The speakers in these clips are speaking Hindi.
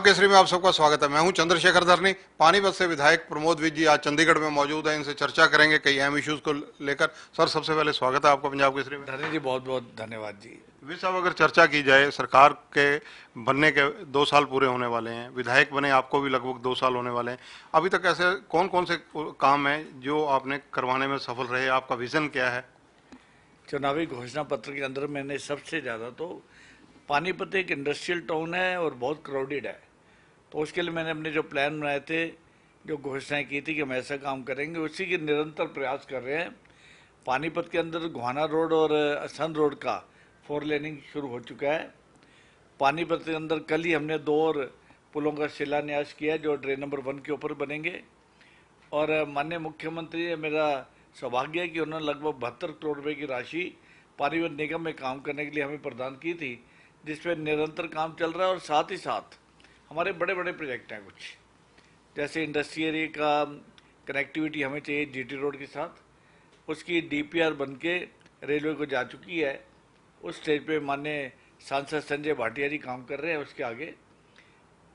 केसरी में आप सबका स्वागत है। मैं हूं चंद्रशेखर धरनी। पानीपत से विधायक प्रमोद विज जी आज चंडीगढ़ में मौजूद हैं। इनसे चर्चा करेंगे कई अहम इश्यूज को लेकर। सर, सबसे पहले स्वागत है आपका पंजाब केसरी में। धनी जी, बहुत बहुत धन्यवाद जी। विज साहब, अगर चर्चा की जाए, सरकार के बनने के 2 साल पूरे होने वाले हैं, विधायक बने आपको भी लगभग 2 साल होने वाले हैं। अभी तक ऐसे कौन कौन से काम हैं जो आपने करवाने में सफल रहे? आपका विजन क्या है? चुनावी घोषणा पत्र के अंदर मैंने सबसे ज़्यादा तो पानीपत एक इंडस्ट्रियल टाउन है और बहुत क्राउडेड है, तो उसके लिए मैंने अपने जो प्लान बनाए थे, जो घोषणाएं की थी कि हम ऐसा काम करेंगे, उसी के निरंतर प्रयास कर रहे हैं। पानीपत के अंदर गोहाना रोड और असन रोड का 4 लेनिंग शुरू हो चुका है। पानीपत के अंदर कल ही हमने 2 और पुलों का शिलान्यास किया जो ड्रेन नंबर 1 के ऊपर बनेंगे। और माननीय मुख्यमंत्री ने, मेरा सौभाग्य है कि उन्होंने लगभग 72 करोड़ रुपए की राशि पानीपत निगम में काम करने के लिए हमें प्रदान की थी, जिसपे निरंतर काम चल रहा है। और साथ ही साथ हमारे बड़े बड़े प्रोजेक्ट हैं कुछ, जैसे इंडस्ट्री एरिया का कनेक्टिविटी हमें चाहिए जीटी रोड के साथ, उसकी डीपीआर बन के रेलवे को जा चुकी है। उस स्टेज पे माननीय सांसद संजय भाटिया जी काम कर रहे हैं उसके आगे।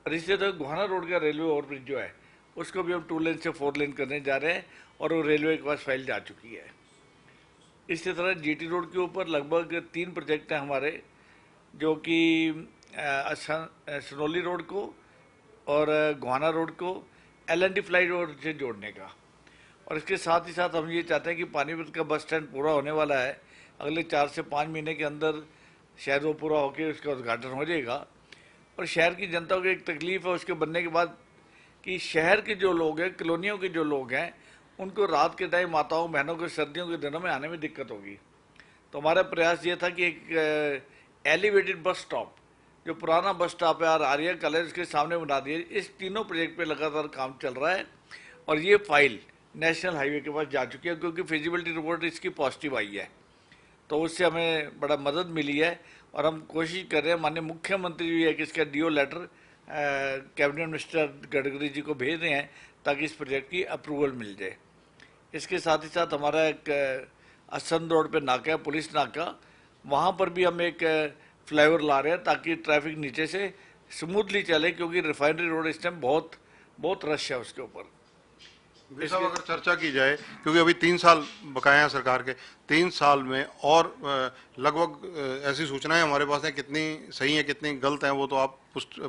और इसी तरह गोहाना रोड का रेलवे ओवरब्रिज जो है, उसको भी हम 2 लेन से 4 लेन करने जा रहे हैं और वो रेलवे के पास फाइल जा चुकी है। इसी तरह जीटी रोड के ऊपर लगभग 3 प्रोजेक्ट हैं हमारे, जो कि सनौली रोड को और गोहाना रोड को एलएनटी फ्लाई रोड से जोड़ने का। और इसके साथ ही साथ हम ये चाहते हैं कि पानीपत का बस स्टैंड पूरा होने वाला है, अगले 4 से 5 महीने के अंदर शायद वो पूरा होकर उसका उद्घाटन हो जाएगा। और शहर की जनता को एक तकलीफ है उसके बनने के बाद कि शहर के जो लोग हैं, कॉलोनियों के जो लोग हैं, उनको रात के टाइम माताओं बहनों को सर्दियों के दिनों में आने में दिक्कत होगी। तो हमारा प्रयास ये था कि एक एलिवेटेड बस स्टॉप, जो पुराना बस स्टॉप है और आर्या कॉलेज के सामने बना दिए। इस तीनों प्रोजेक्ट पे लगातार काम चल रहा है और ये फाइल नेशनल हाईवे के पास जा चुकी है, क्योंकि फिजिबिलिटी रिपोर्ट इसकी पॉजिटिव आई है, तो उससे हमें बड़ा मदद मिली है। और हम कोशिश कर रहे हैं, माननीय मुख्यमंत्री भी है कि इसका DO letter cabinet minister Gadkari ji को भेज रहे हैं ताकि इस प्रोजेक्ट की अप्रूवल मिल जाए। इसके साथ ही साथ हमारा एक असन रोड पे नाका है, पुलिस नाका, वहाँ पर भी हम एक फ्लाईओवर ला रहे हैं ताकि ट्रैफिक नीचे से स्मूथली चले, क्योंकि रिफाइनरी रोड इस टाइम बहुत बहुत रश है उसके ऊपर। साहब, अगर चर्चा की जाए, क्योंकि अभी 3 साल बकाए हैं सरकार के, 3 साल में और लगभग ऐसी सूचनाएं हमारे पास हैं, कितनी सही है कितनी गलत हैं वो तो आप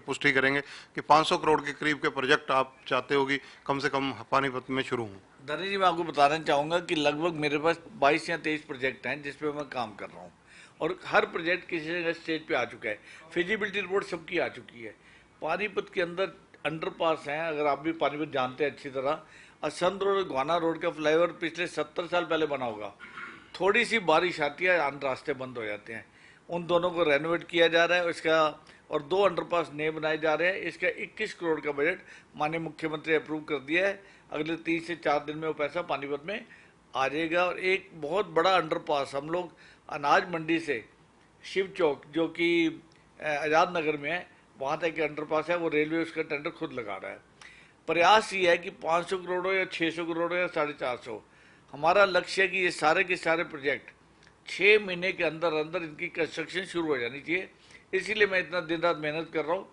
पुष्टि करेंगे, कि 500 करोड़ के करीब के प्रोजेक्ट आप चाहते हो कि कम से कम पानीपत में शुरू हों। धनी जी, मैं आपको बताना चाहूँगा कि लगभग मेरे पास 22 या 23 प्रोजेक्ट हैं जिस पे मैं काम कर रहा हूँ, और हर प्रोजेक्ट किसी न स्टेज पे आ चुका है। फिजिबिलिटी रिपोर्ट सबकी आ चुकी है। पानीपत के अंदर अंडरपास हैं, अगर आप भी पानीपत जानते हैं अच्छी तरह, असंत रोड और गोहाना रोड का फ्लाईओवर पिछले 70 साल पहले बना होगा। थोड़ी सी बारिश आती है, रास्ते बंद हो जाते हैं। उन दोनों को रेनोवेट किया जा रहा है इसका, और 2 अंडरपास नए बनाए जा रहे हैं। इसका 21 करोड़ का बजट माननीय मुख्यमंत्री अप्रूव कर दिया है। अगले 3 से 4 दिन में वो पैसा पानीपत में आ जाएगा। और एक बहुत बड़ा अंडरपास हम लोग अनाज मंडी से शिव चौक, जो कि आज़ाद नगर में है, वहाँ तक अंडरपास है, वो रेलवे उसका टेंडर खुद लगा रहा है। प्रयास ये है कि 500 करोड़ हो या 600 करोड़ हो या 450, हमारा लक्ष्य है कि ये सारे के सारे प्रोजेक्ट 6 महीने के अंदर अंदर इनकी कंस्ट्रक्शन शुरू हो जानी चाहिए। इसीलिए मैं इतना दिन रात मेहनत कर रहा हूँ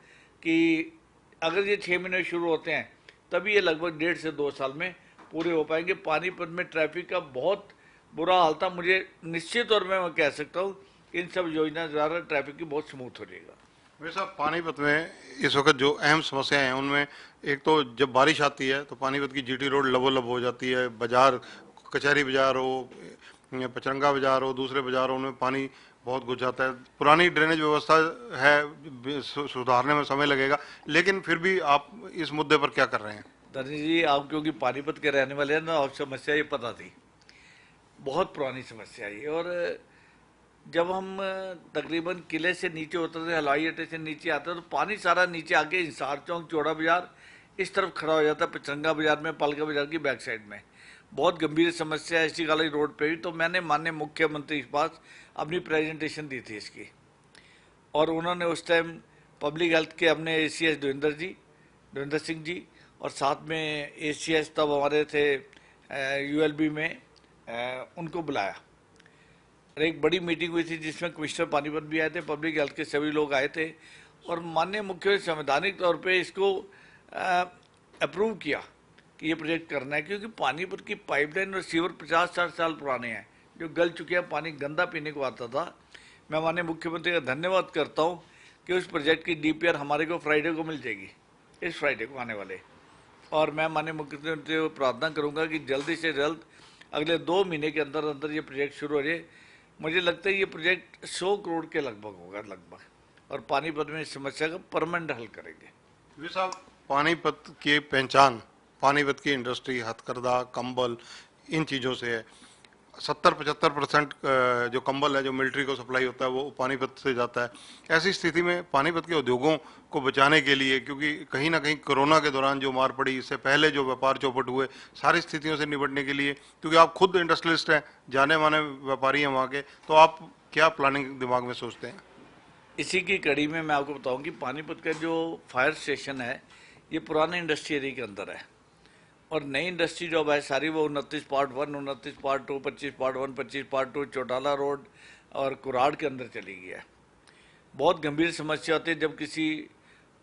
कि अगर ये 6 महीने शुरू होते हैं तभी ये लगभग 1.5 से 2 साल में पूरे हो पाएंगे। पानीपत में ट्रैफिक का बहुत बुरा हाल था, मुझे निश्चित तौर पर मैं कह सकता हूँ इन सब योजना द्वारा ट्रैफिक की बहुत स्मूथ हो जाएगा। वैसा पानीपत में इस वक्त जो अहम समस्याएं हैं उनमें एक तो जब बारिश आती है तो पानीपत की जीटी रोड लबोलब हो जाती है। बाजार, कचहरी बाजार हो या पचरंगा बाजार हो, दूसरे बाजारों में पानी बहुत घुस जाता है। पुरानी ड्रेनेज व्यवस्था है, सुधारने में समय लगेगा, लेकिन फिर भी आप इस मुद्दे पर क्या कर रहे हैं? धनी जी, आप क्योंकि पानीपत के रहने वाले हैं ना, आप समस्या ये पता थी, बहुत पुरानी समस्या ये। और जब हम तकरीबन किले से नीचे उतरते, हलवाई अड्डे से नीचे आते तो पानी सारा नीचे आके इंसार चौक, चौड़ा बाजार इस तरफ खड़ा हो जाता है, पचरंगा बाजार में, पालका बाजार की बैक साइड में। बहुत गंभीर समस्या है इसी कॉलेज रोड पे भी। तो मैंने माननीय मुख्यमंत्री के पास अपनी प्रेजेंटेशन दी थी इसकी, और उन्होंने उस टाइम पब्लिक हेल्थ के अपने ACS देवेंद्र सिंह जी, और साथ में ACS तब हमारे थे ULB में, उनको बुलाया और एक बड़ी मीटिंग हुई थी जिसमें कमिश्नर पानीपत भी आए थे, पब्लिक हेल्थ के सभी लोग आए थे। और माननीय मुख्यमंत्री संवैधानिक तौर पे इसको अप्रूव किया कि ये प्रोजेक्ट करना है, क्योंकि पानीपत की पाइपलाइन और सीवर 50-60 साल पुराने हैं जो गल चुके हैं, पानी गंदा पीने को आता था। मैं माननीय मुख्यमंत्री का धन्यवाद करता हूँ कि उस प्रोजेक्ट की डीपीआर हमारे को फ्राइडे को मिल जाएगी, इस फ्राइडे को आने वाले। और मैं माननीय मुख्यमंत्री को प्रार्थना करूंगा कि जल्दी से जल्द अगले 2 महीने के अंदर अंदर ये प्रोजेक्ट शुरू हो जाए। मुझे लगता है ये प्रोजेक्ट 100 करोड़ के लगभग होगा लगभग, और पानीपत में इस समस्या का परमानेंट हल करेंगे। वी साहब, पानीपत की पहचान, पानीपत की इंडस्ट्री, हथकरघा, कंबल, इन चीज़ों से है। 70-75% जो कंबल है, जो मिलिट्री को सप्लाई होता है, वो पानीपत से जाता है। ऐसी स्थिति में पानीपत के उद्योगों को बचाने के लिए, क्योंकि कहीं ना कहीं कोरोना के दौरान जो मार पड़ी, इससे पहले जो व्यापार चौपट हुए, सारी स्थितियों से निपटने के लिए, क्योंकि आप खुद इंडस्ट्रियलिस्ट हैं, जाने माने व्यापारी हैं वहाँ के, तो आप क्या प्लानिंग दिमाग में सोचते हैं? इसी की कड़ी में मैं आपको बताऊं कि पानीपत का जो फायर स्टेशन है ये पुराने इंडस्ट्री एरिया के अंदर है, और नई इंडस्ट्री जो है सारी वो 29 part 1, 29 part 2, 25 part 1, 25 part 2 Chautala road और कुराड़ के अंदर चली गई है। बहुत गंभीर समस्या होती है जब किसी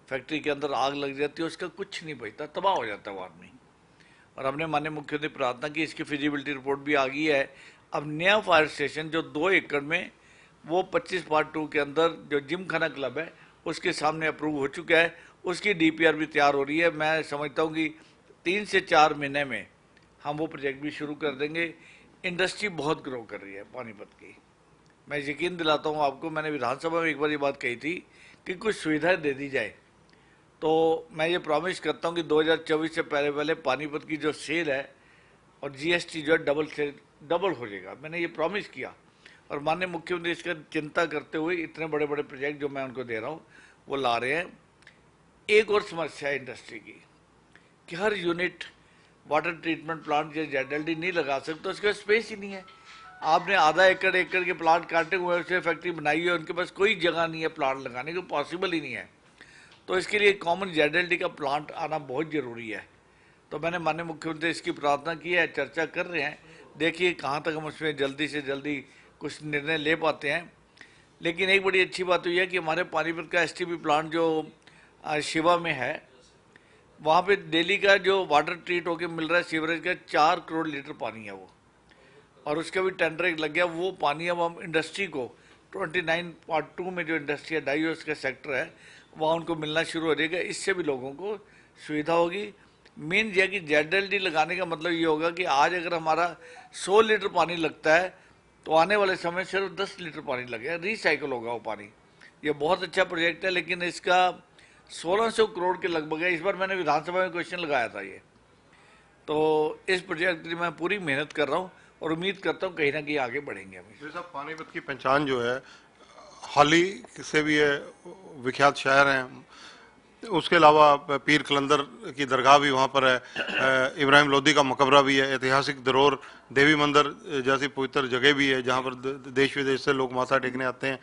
फैक्ट्री के अंदर आग लग जाती है, उसका कुछ नहीं बचता, तबाह हो जाता है वो आदमी। और हमने माननीय मुख्यमंत्री प्रार्थना की, इसकी फिजिबिलिटी रिपोर्ट भी आ गई है। अब नया फायर स्टेशन जो 2 एकड़ में, वो 25 पार्ट 2 के अंदर जो जिम खाना क्लब है उसके सामने अप्रूव हो चुका है, उसकी डीपीआर भी तैयार हो रही है। मैं समझता हूँ कि 3 से 4 महीने में हम वो प्रोजेक्ट भी शुरू कर देंगे। इंडस्ट्री बहुत ग्रो कर रही है पानीपत की, मैं यकीन दिलाता हूँ आपको। मैंने विधानसभा में एक बार ये बात कही थी कि कुछ सुविधाएं दे दी जाए, तो मैं ये प्रॉमिस करता हूँ कि 2024 से पहले पहले पानीपत की जो सेल है और जीएसटी जो है डबल हो जाएगा। मैंने ये प्रॉमिस किया, और माननीय मुख्यमंत्री इसका चिंता करते हुए इतने बड़े बड़े प्रोजेक्ट जो मैं उनको दे रहा हूँ वो ला रहे हैं। एक और समस्या है इंडस्ट्री की कि हर यूनिट वाटर ट्रीटमेंट प्लांट जो जेडएलडी नहीं लगा सकते, उसके पास स्पेस ही नहीं है। आपने आधा एकड़ के प्लांट काटे हुए, उससे फैक्ट्री बनाई है, उनके पास कोई जगह नहीं है प्लांट लगाने की, पॉसिबल ही नहीं है। तो इसके लिए कॉमन जेडएलडी का प्लांट आना बहुत ज़रूरी है। तो मैंने माननीय मुख्यमंत्री इसकी प्रार्थना की है, चर्चा कर रहे हैं, देखिए कहाँ तक हम उसमें जल्दी से जल्दी कुछ निर्णय ले पाते हैं। लेकिन एक बड़ी अच्छी बात हुई है कि हमारे पानीपत का एसटीपी प्लांट जो शिवा में है, वहाँ पे डेली का जो वाटर ट्रीट होके मिल रहा है सीवरेज का 4 करोड़ लीटर पानी है वो, और उसका भी टेंडर लग गया। वो पानी अब हम इंडस्ट्री को 29 पार्ट 2 में जो इंडस्ट्री है, डाइवर्स का सेक्टर है, वहाँ उनको मिलना शुरू हो जाएगा। इससे भी लोगों को सुविधा होगी। मेन यह कि जेडएलडी लगाने का मतलब ये होगा कि आज अगर हमारा 100 लीटर पानी लगता है तो आने वाले समय सिर्फ 10 लीटर पानी लगेगा, रिसाइकिल होगा वो पानी। ये बहुत अच्छा प्रोजेक्ट है, लेकिन इसका 1600 करोड़ के लगभग है। इस बार मैंने विधानसभा में क्वेश्चन लगाया था ये, तो इस प्रोजेक्ट के लिए मैं पूरी मेहनत कर रहा हूँ और उम्मीद करता हूँ कहीं ना कहीं आगे बढ़ेंगे हम। जैसा पानीपत की पहचान जो है, हाली से भी है, विख्यात शायर हैं, उसके अलावा पीर कलंदर की दरगाह भी वहाँ पर है, इब्राहिम लोदी का मकबरा भी है, ऐतिहासिक धरोहर देवी मंदिर जैसी पवित्र जगह भी है जहाँ पर देश विदेश से लोग माथा टेकने आते हैं।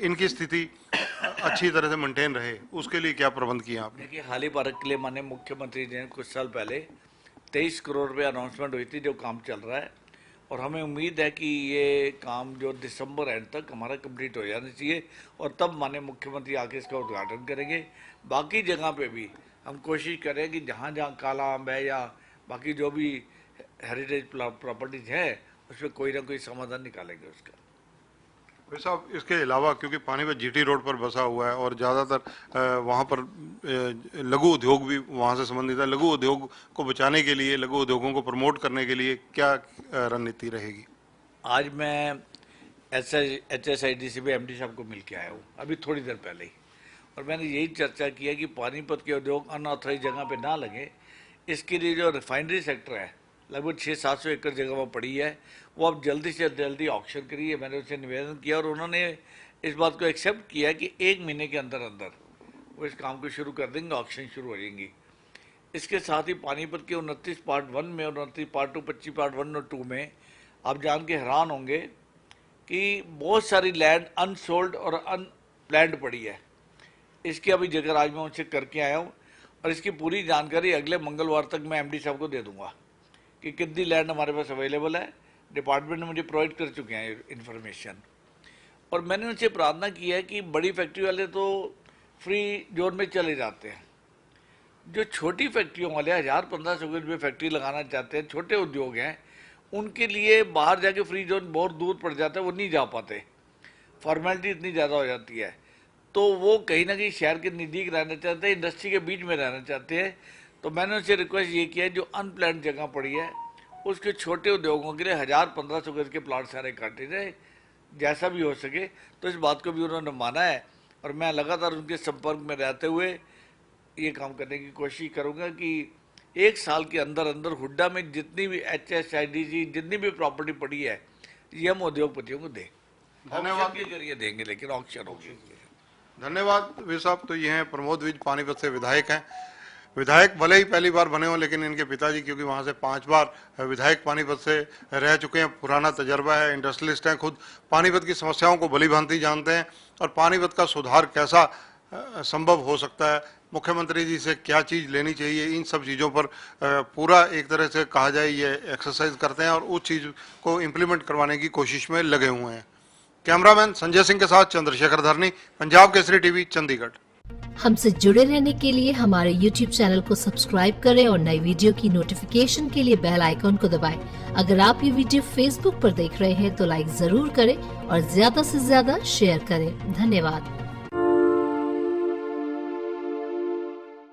इनकी स्थिति अच्छी तरह से मेंटेन रहे, उसके लिए क्या प्रबंध किया आपने? देखिए, हाली पार्क के लिए माननीय मुख्यमंत्री जी ने कुछ साल पहले 23 करोड़ रुपये अनाउंसमेंट हुई थी, जो काम चल रहा है, और हमें उम्मीद है कि ये काम जो दिसंबर एंड तक हमारा कंप्लीट हो जाना चाहिए, और तब माननीय मुख्यमंत्री आके इसका उद्घाटन करेंगे। बाकी जगह पे भी हम कोशिश करें कि जहाँ जहाँ काला आम है या बाकी जो भी हेरिटेज प्रॉपर्टीज है, उस पर कोई ना कोई समाधान निकालेंगे उसका। भाई साहब, इसके अलावा क्योंकि पानीपत जीटी रोड पर बसा हुआ है और ज़्यादातर वहाँ पर लघु उद्योग भी वहाँ से संबंधित है, लघु उद्योग को बचाने के लिए, लघु उद्योगों को प्रमोट करने के लिए क्या रणनीति रहेगी? आज मैं HSID से भी MD साहब को मिल के आया हूँ अभी थोड़ी देर पहले ही, और मैंने यही चर्चा किया कि पानीपत के उद्योग अनऑथराइज जगह पे ना लगे। इसके लिए जो रिफाइनरी सेक्टर है, लगभग 600-700 एकड़ जगह वहाँ पड़ी है, वो अब जल्दी से जल्दी ऑक्शन करिए। मैंने उनसे निवेदन किया और उन्होंने इस बात को एक्सेप्ट किया कि 1 महीने के अंदर अंदर वो इस काम को शुरू कर देंगे, ऑक्शन शुरू हो जाएंगी। इसके साथ ही पानीपत के 29 पार्ट 1 में और 29 पार्ट 2, 25 पार्ट 1 और 2 में आप जान के हैरान होंगे कि बहुत सारी लैंड अनसोल्ड और अनप्लैंड पड़ी है। इसकी अभी जगह आज मैं उनसे करके आया हूँ, और इसकी पूरी जानकारी अगले मंगलवार तक मैं MD साहब को दे दूंगा कि कितनी लैंड हमारे पास अवेलेबल है। डिपार्टमेंट ने मुझे प्रोवाइड कर चुके हैं इन्फॉर्मेशन, और मैंने उनसे प्रार्थना की है कि बड़ी फैक्ट्री वाले तो फ्री जोन में चले जाते हैं। जो छोटी फैक्ट्रियों वाले 1000-1500 स्क्वायर में फैक्ट्री लगाना चाहते हैं, छोटे उद्योग हैं, उनके लिए बाहर जाके फ्री जोन बहुत दूर पड़ जाता है, वो नहीं जा पाते, फॉर्मेलिटी इतनी ज़्यादा हो जाती है। तो वो कहीं ना कहीं शहर के नज़दीक रहना चाहते हैं, इंडस्ट्री के बीच में रहना चाहते हैं। तो मैंने उनसे रिक्वेस्ट ये किया है, जो अनप्लान्ड जगह पड़ी है उसके छोटे उद्योगों के लिए 1000-1500 स्क्वायर के प्लाट सारे काटे जाए, जैसा भी हो सके। तो इस बात को भी उन्होंने माना है और मैं लगातार उनके संपर्क में रहते हुए ये काम करने की कोशिश करूँगा कि 1 साल के अंदर अंदर हुड्डा में जितनी भी HSIDC जितनी भी प्रॉपर्टी पड़ी है ये हम उद्योगपतियों को दें। धन्यवाद के जरिए देंगे, लेकिन ऑक्शन होगी। धन्यवाद वीर साहब। तो ये हैं प्रमोद विज, पानीपत से विधायक हैं। विधायक भले ही पहली बार बने हो, लेकिन इनके पिताजी क्योंकि वहाँ से 5 बार विधायक पानीपत से रह चुके हैं, पुराना तजर्बा है, इंडस्ट्रियलिस्ट हैं, खुद पानीपत की समस्याओं को भली भांति जानते हैं और पानीपत का सुधार कैसा संभव हो सकता है, मुख्यमंत्री जी से क्या चीज़ लेनी चाहिए, इन सब चीज़ों पर पूरा एक तरह से कहा जाए ये एक्सरसाइज करते हैं और उस चीज़ को इम्प्लीमेंट करवाने की कोशिश में लगे हुए हैं। कैमरामैन संजय सिंह के साथ चंद्रशेखर धरनी, पंजाब केसरी टीवी, चंडीगढ़। हमसे जुड़े रहने के लिए हमारे YouTube चैनल को सब्सक्राइब करें और नई वीडियो की नोटिफिकेशन के लिए बेल आइकॉन को दबाएं। अगर आप ये वीडियो Facebook पर देख रहे हैं तो लाइक जरूर करें और ज्यादा से ज्यादा शेयर करें। धन्यवाद।